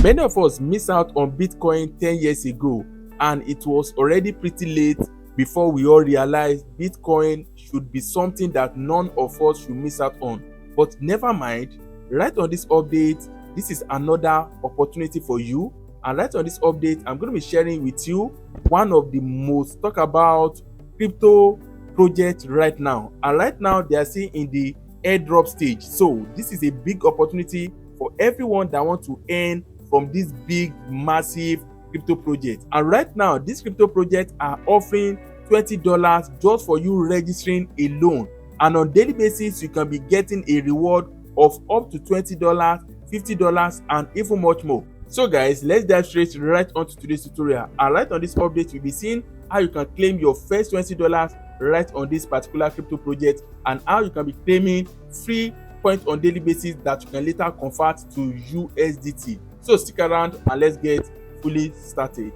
Many of us missed out on Bitcoin 10 years ago, and it was already pretty late before we all realized Bitcoin should be something that none of us should miss out on. But never mind, right on this update, this is another opportunity for you. And right on this update, I'm going to be sharing with you one of the most talked about crypto projects right now. And right now, they are still in the airdrop stage. So this is a big opportunity for everyone that wants to earn from this big, massive crypto project. And right now, these crypto projects are offering $20 just for you registering alone. And on daily basis, you can be getting a reward of up to $20, $50, and even much more. So guys, let's dive straight right onto today's tutorial. And right on this update, you'll be seeing how you can claim your first $20 right on this particular crypto project, and how you can be claiming free points on daily basis that you can later convert to USDT. So stick around and let's get fully started.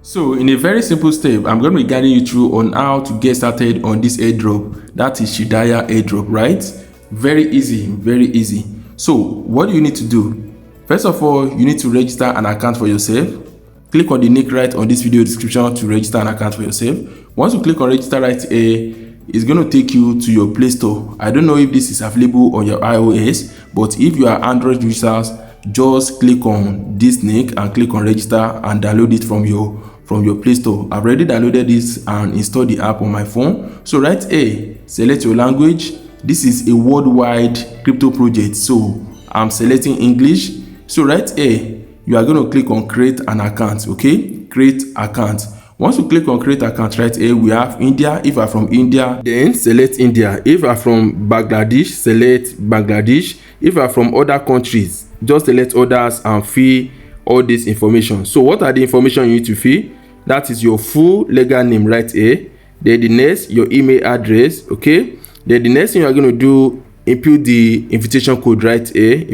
So in a very simple step, I'm going to be guiding you through on how to get started on this airdrop. That is Chidiya airdrop, right? Very easy, very easy. So what do you need to do? First of all, you need to register an account for yourself. Click on the link right on this video description to register an account for yourself. Once you click on register right here, it's going to take you to your Play Store. I don't know if this is available on your iOS, but if you are Android users, just click on this link and click on register and download it from your Play Store. I've already downloaded this and installed the app on my phone. So right here, select your language. This is a worldwide crypto project, so I'm selecting English. So right here, you are going to click on create an account. Okay, create account. Once you click on create account right here, we have India. If you are from India, then select India. If you are from Bangladesh, select Bangladesh. If you are from other countries, just select others and fill all this information. So what are the information you need to fill? That is your full legal name right here. Then the next, your email address. Okay, then the next thing you are going to do, input the invitation code right here,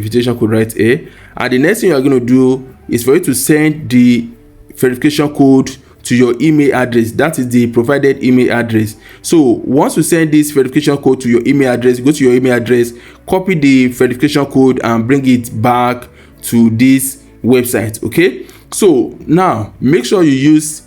and the next thing you are going to do is for you to send the verification code to your email address. That is the provided email address. So once you send this verification code to your email address, go to your email address, copy the verification code and bring it back to this website. Okay, so now make sure you use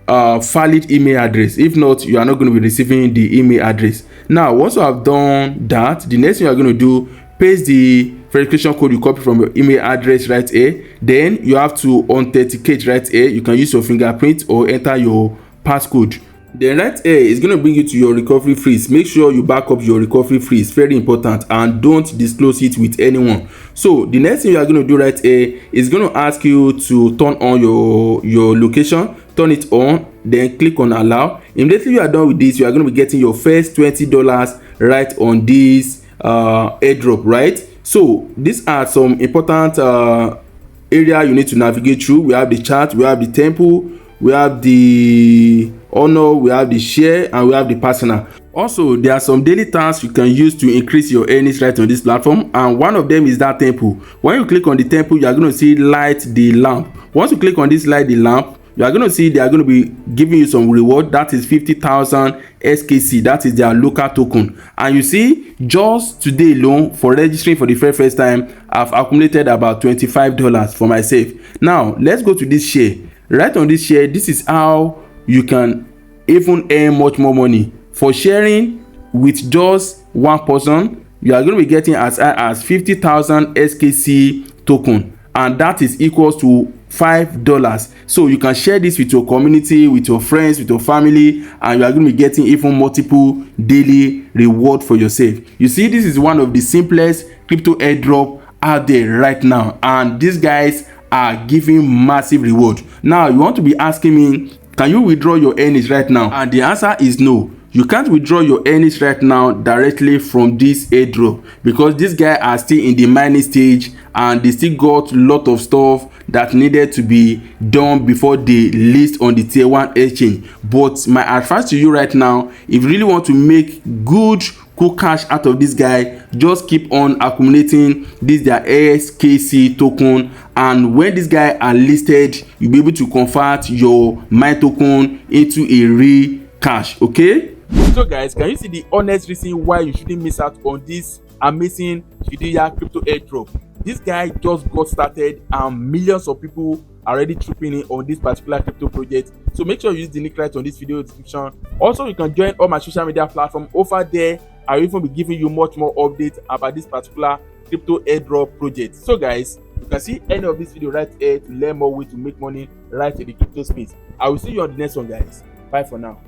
valid email address. If not, you are not going to be receiving the email address. Now once you have done that, the next thing you are going to do, paste the verification code you copy from your email address right here. Then you have to authenticate right here. You can use your fingerprint or enter your passcode. Then right here is going to bring you to your recovery phrase. Make sure you back up your recovery phrase, very important, and don't disclose it with anyone. So the next thing you are going to do right here is going to ask you to turn on your location. Turn it on, then click on allow. Immediately you are done with this, you are going to be getting your first $20 right on this airdrop, right? So these are some important area you need to navigate through. We have the chart, we have the temple, we have the honor, we have the share, and we have the personal. Also, there are some daily tasks you can use to increase your earnings right on this platform, and one of them is that temple. When you click on the temple, you are going to see light the lamp. Once you click on this light the lamp, you are going to see they are going to be giving you some reward. That is 50,000 SKC. That is their local token. And you see, just today alone, for registering for the very first time, I've accumulated about $25 for myself. Now let's go to this share. Right on this share, this is how you can even earn much more money. For sharing with just one person, you are going to be getting as high as 50,000 SKC token, and that is equals to $5. So you can share this with your community, with your friends, with your family, and you are going to be getting even multiple daily reward for yourself. You see, this is one of the simplest crypto airdrop out there right now, and these guys are giving massive reward. Now you want to be asking me, can you withdraw your earnings right now? And the answer is no. You can't withdraw your earnings right now directly from this airdrop, because these guys are still in the mining stage and they still got a lot of stuff that needed to be done before they list on the tier 1 exchange. But my advice to you right now, if you really want to make good cool cash out of this guy, just keep on accumulating this their SKC token, and when this guy are listed, you'll be able to convert your mine token into a real cash. Okay, so guys, can you see the honest reason why you shouldn't miss out on this amazing Chidiya crypto airdrop? This guy just got started and millions of people are already trooping in on this particular crypto project. So make sure you use the link right on this video description. Also, you can join all my social media platforms over there. I will even be giving you much more updates about this particular crypto airdrop project. So guys, you can see any of this video right here to learn more ways to make money right in the crypto space. I will see you on the next one, guys. Bye for now.